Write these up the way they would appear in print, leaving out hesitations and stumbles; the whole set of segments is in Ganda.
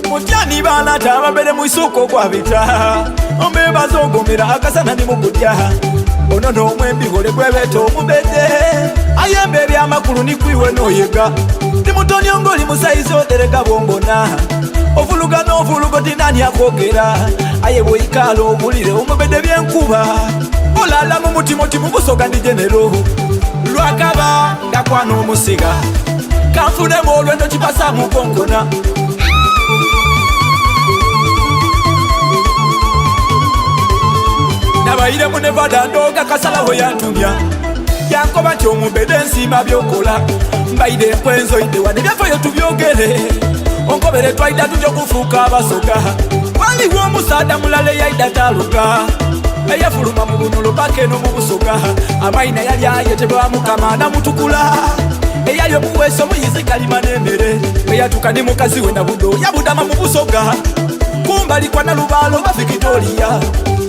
Mutyani bana tababere mu isoko kwabita ombe bazogomera akasana ni mukutya ono n'omwembi gole gwebeta omubedde ayembe ebyamakulu ni kwiwe n'oyega ndi mutoni ngoli musaizi otereka bombona ovuluga n'ovulugo tinani akwogera aye bw'oyikala obulire omubedde byenkuba olala mu mutima oti mu busoga ndi genero lwakaba ngakwana omusiga kanfunemu olwendo kipasa mu konkona nabayire mu Nevada ndoga kasalaho yantumya yankoba nti omubedde ensima byokola mbayire enkwenzo ide wane byafaayo tubyogere onkobere twaida tujja okufuuka abasoga waliwo omusaada mulala eyaida taluga eyafuluma mu bunulo paka eno mu busoga amayina yali ayetebwa mukama namutukula eyali omuweesa omuyizi kalima n'emmere eyatuka ne mukazi we nabudo yabudama mu busoga kumbali kwa nalubaalo ba Victoria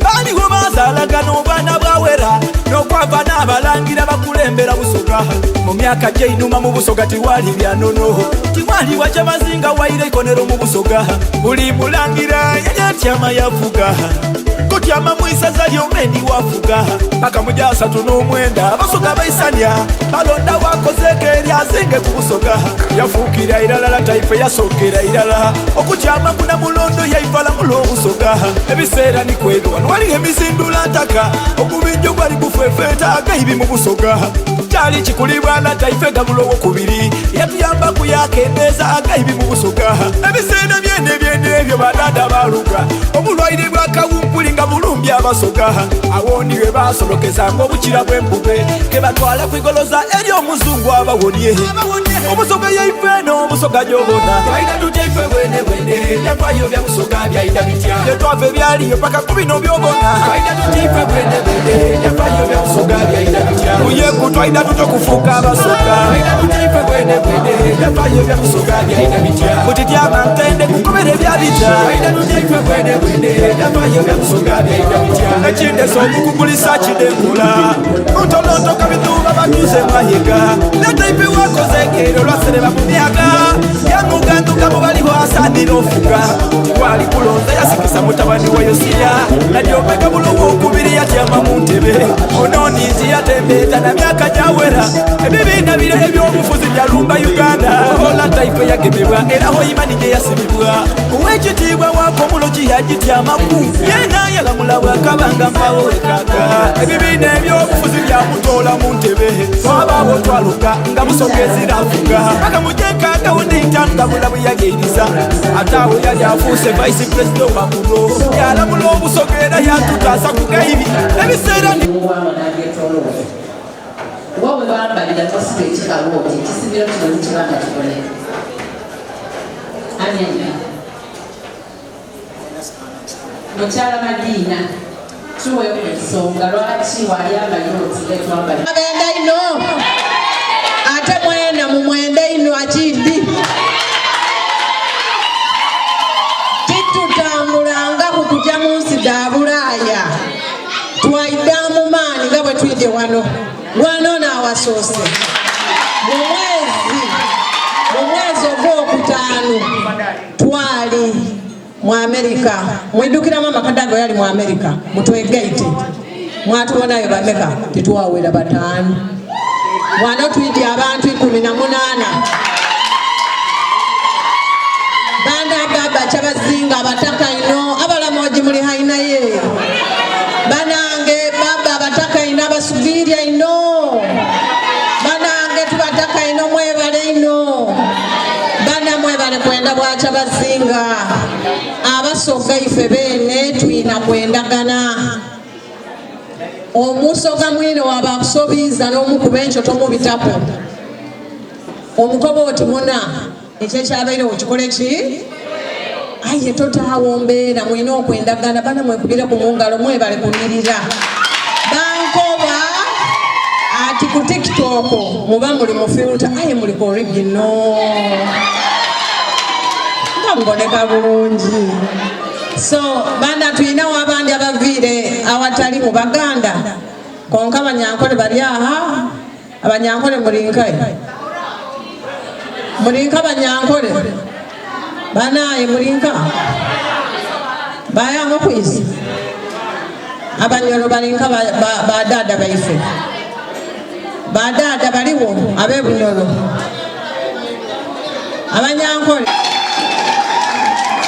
baliwo bazaalagana obwana bwawera n'okwava n'abalangira bakulembera busoga mu myaka gy'einuma mu busoga tiwali byanono tiwali wakyamazinga waire ikonero mu busoga buli mulangira yali atyama yavuga kutyama mu isaza ly'omendi wavuga paka mu gya 39 abasoga baisanya balonda wakozeeko eri azinge ku busoga yafuukira irala taifa yasookera irala okutyama kuna mulondo yaivala mulo obusoga ebiseera ni kwego wano waliwo emizindula ntaka okubijjo gwali gufeefeeta agaibi mu busoga kyali kikulibwa na taifa egabulo wokubiri yatuyamba kuyakendeeza agaibi mu busoga ebiseera byende ebyo badada baluga obulwaire bwa kawumpuli nga bulumbi abasoga awoniwe basolokezanga obukira bw'empube ke batwala kwigoloza eri omuzungu abawonye omusoga yaifeno omusoga gyobona twaida tutaife bwene yavayo bya busoga byaida bitya tetwava ebyaliyo paka ku bino byobona twaida tutaife bwene yavayo bya busoga byaida bitya muyeku twaida tutokufuuka abasoga twaida tutaife bwene yavayo bya busoga byaida bitya kutityama ntende kukobera ebyabitya twaida tutaife bwene yavayo bya busoga byaida bitya ekindesa okukugulisa kidengula ntolontoka bituba batuze mayiga netaife wakozekero lwasereba mu myaka yamuganduka mu baliho asanira ofuga wali kulonda yasikisa mutabani wa Yosiya nadyomeka bulowo okubiri yatyama mu ntebe ononiizi yatembeeta na myaka gyawera ebibiina bire ebyobufuzi byalumba Uganda ola taifa yagemebwa era hoimani gye yasibibwa owekitiibwa wako muloki yagityamaku yena yalamula bwakabanga mpawo ekaka ebibiina ebyobufuzi byamutoola mu ntebe twabaawo twaluka nga busogezira afuga paka mujekaka wondeitanu nga bulabu yageiriza ataawe yali afuuse vice president wa mulo yalamula obusogera yatutaasa ku gaibi ebiseera wawe bambalira twasiba ekikalooti kisibiro kino nikibanga kikolera amenya mukyala Madiina tuweeku ekisonga lwaki wali ambalira otitwambali agenda ino ate mwena mu mwenda ino akindi titutambulanga ku kujja mu nsi za Bulaaya twaidda mu maani nga bwe twidde wano n'awasoose mu mwezi ogwokutaano twali mu Amerika mwidukiramu amakadago yali mu Amerika mutwegaite mwatubonayo bameka titwawera 5 wano twidde abantu 18 banda baba kyabazinga abataka ino abalamoji muli haina ye banange baba abataka ino abasubirya ino banange tubataka ino mwebale ino bana mwebale kwenda bwacha bazinga abasoga ife bene twina kwendagana omusoga mwine wabakusobiza n'omukuba encoto mu bitako omukoba oti muna ekyo kyabaire okikole ki aye totawombeera mwina okwendagana bana mwekubire ku mungalo mwebale kunyirira bankoba ati ku TikTok muba muli mu filter aye muli ku original nga mboneka bulungi so bana tuyinawo abandi abaviire awatali mu Baganda konka abanyankole bali aha abanyankole mulinkae mulinka abanyankole banaye mulinka bayanga kwisi abanyolo balinka badada baife badada baliwo abebunyolo abanyankole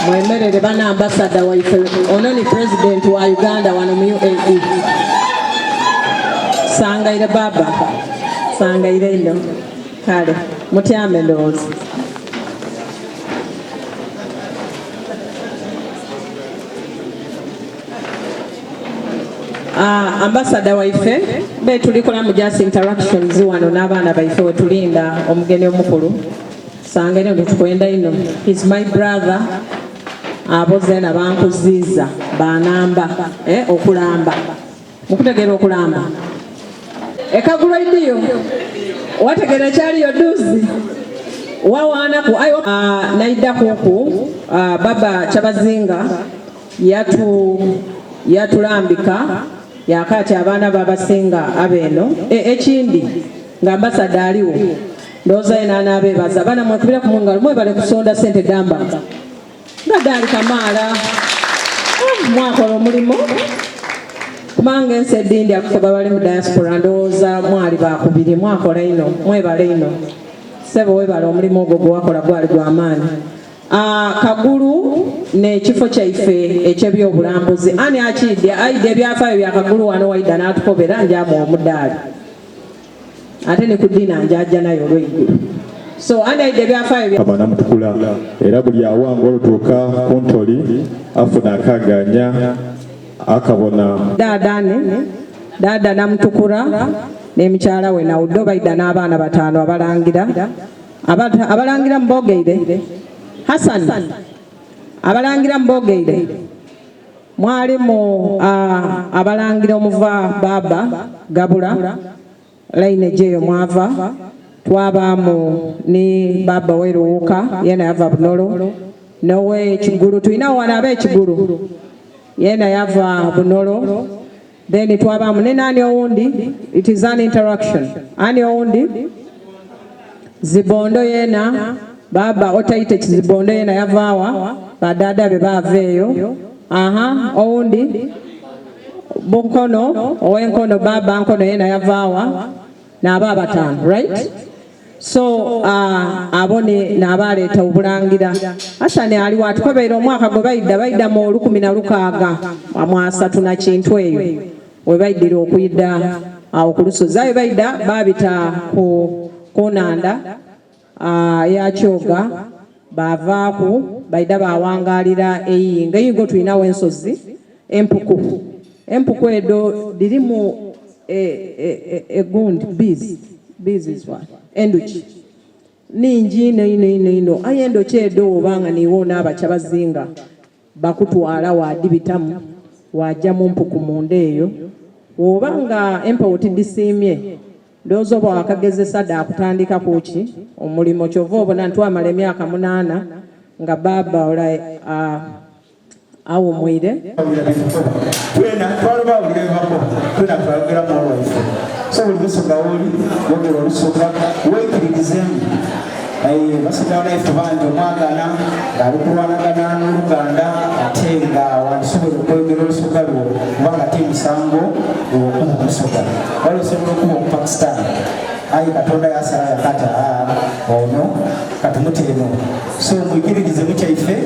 mwemerere bana ambassador waife ono ni president wa Uganda wano mu UAE sangaire baba sangaire ino kale mutyame ndowooza ambassador waife betulikola mu just interactions wano n'abaana baife wetulinda omugeni omukulu sangaire nitukwenda ino he's my brother aboze na bankuziza banamba okulamba mukutegera okulamba ekagulo idiyo wategera kyali yoduzi wawana ku ayo naida kuku baba Kyabazinga yatulambika yakati abaana babasinga abeno ekindi nga ambassador aliwo ndoza ena abebaza bana mwekubira ku mungalo mwebale kusonda sente gamba Gadali Kamala mwakola omulimo kubanga ensi eddindi akufuba bali mu diaspora ndowooza mwali bakubiri mwakola ino mwebale ino sebo webale omulimu ogwo gwewakola gwali gw'amaanyi Kagulu n'ekifo kyaife eky'ebyobulambuzi ani akidde ayidde ebyafaayo bya Kagulu wano waidda n'atukobera njamu omudaali ate ne ku ddiina njajja nayo olw'eggulu so anaide byafaayo abana mutukula era buli awango olutuuka ku ntoli afuna akaganya akabona dada namutukura n'emikyala we nawudde baida n'abaana bataano abalangira mubogeire Hassan abalangira mubogeire mwalimu abalangira omuva baba Gabula laine jeyo mwava twabamu ni baba weruuka yena yava Bunolo nowe Kigulu tulina wana abe Kigulu yena yava Bunolo then twabamu ne nani owundi it is an interaction ani owundi Zibondo yena baba otaite Zibondo yena yavawa badada be baveyo owundi Bunkono owenkono baba Nkono yena yavawa na baba batano right so abone n'abaleeta obulangira Asane aliwo atukobeera omwaka gwe baidda mu 16 amwasatu na kintu eyo we baiddira okuyidda awo ku lusozi ayo baidda babita ku Nanda ya Kyoga bavaaku baidda bawangalira eyingo tulinawo ensozi empuku edo dirimu egundi bees is what enduki ningi ino aye endoki edo obanga niwo n'aba Kyabazinga bakutwala wadibitamu wajja mu mpuku munda eyo obanga empewo tidisiimye ndowooza oba wakagezesa dda akutandika kuki omulimo kyova obona ntwamala emyaka 8 nga baba olai awumwire so buli lusoga woli yogera olusoga weekiririzemu basigala ife bangi omwagana ng'ali kulwanagana n'Oluganda ate nga wandisobola okwogera olusoga lwo kubanga te musango okuba omusoga wali osobola okuba Omupakistan ayi Katonda yasala yakata ono katumuteeno so mwikiririze mukyaife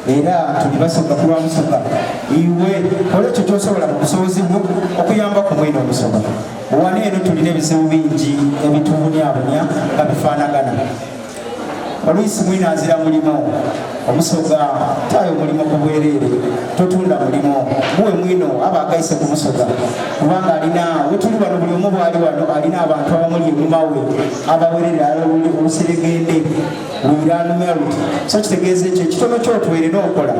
era tuli basoga ku lwa musoga iwe kola ekyo kyosobola mu busobozi bwo okuyamba ku mwene omusoga wane eno tulina ebizibu bingi ebitubunyaabunya nga bifaanagana oluisi mwina azira mulimo omusoga tayo mulimo ku bwereere totunda mulimo muwe mwino aba agaise ku musoga kubanga alina wetuli wano buli omu bwali wano alina abantu abamuli enyuma we abawerera oluseregende lwiranumeruti so kitegeeza ekyo ekitono kyotwere n'okola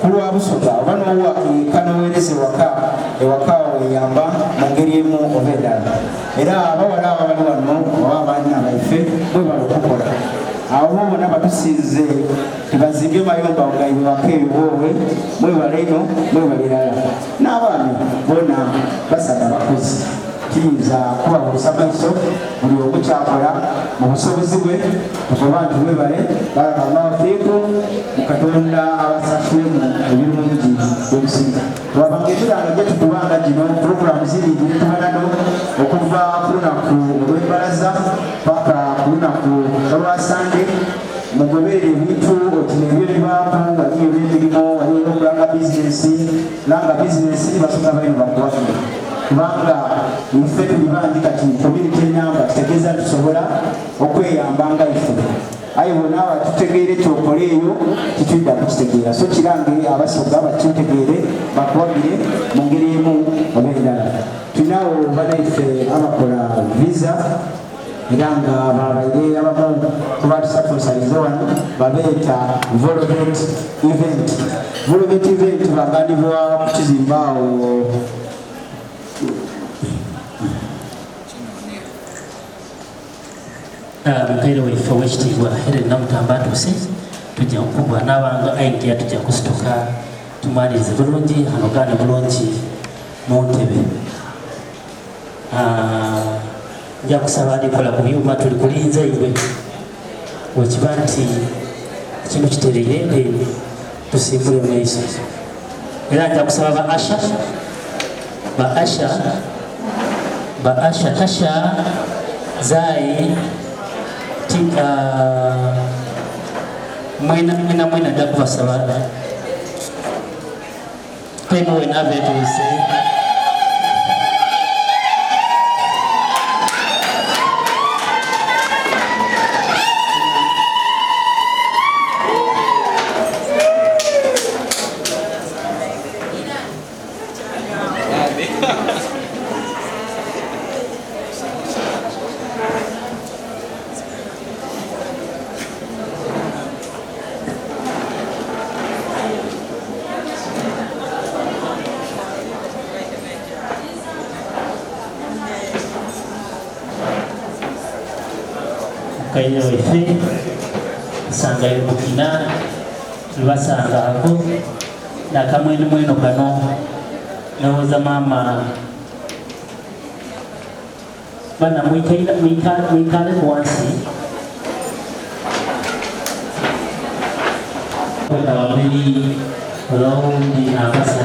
ku lwa busoga oba n'owa kanoweereza ewaka weyamba mu ngeri emu oba endala era abawala ababali wano oba abaana baife bwe bali okukola abo bona batusinze tibazimbye mayumba ngaibe bakebiboowe mwebale ino mwebalirala n'abaami bona basada bakozi kiyinza kubabuusa maiso buli omu kyakola mu busobozi bwe okuba nti webale barakallahu mu katonda abasasule mu ebirungi by'obusinga wabanga emiranga gye tukubanga gino puroguramu ziri tubanano okuva ku lunaku olw'embalaza paka ku lunaku olwasande mugoberere ebintu otino ebyo bibaako waliyo ebyemirimu waliyo okulanga bizinesi langa bizinesi basonga baino bakuwafire kubanga ife tuli bangi kati community enamba tutegeeza tusobola okweyambanga ife aye bonna batutegeere kyokola eyo kitwidda kukitegeera so kirange abasoga bakitegeere bakuwagire mu ngeri emu oba endala tulinawo banaife abakola visa era nga babaire abamu kuba tusatunsalize wano babeeta volvet event baganibwa ku kizimbaawo mukaire waife owekitiibwa Helen Namutamba atuuse tujja kukubwa n'abanga idea tujja kusituka tumalirize bulungi anogaane bulungi mu ntebe nja kusaba alikola ku byuma tuli kulinza iwe wekiba nti ekintu kitereire tusimbule maiso era nja kusaba ba asha tasha zai mwena nja kubasaba twemu wena betuuse kaire waife sanga yomukina tulibasanga ako nakamwenomweno kano nawoza mama bana mwikale wansi wabiri olwawundi akasa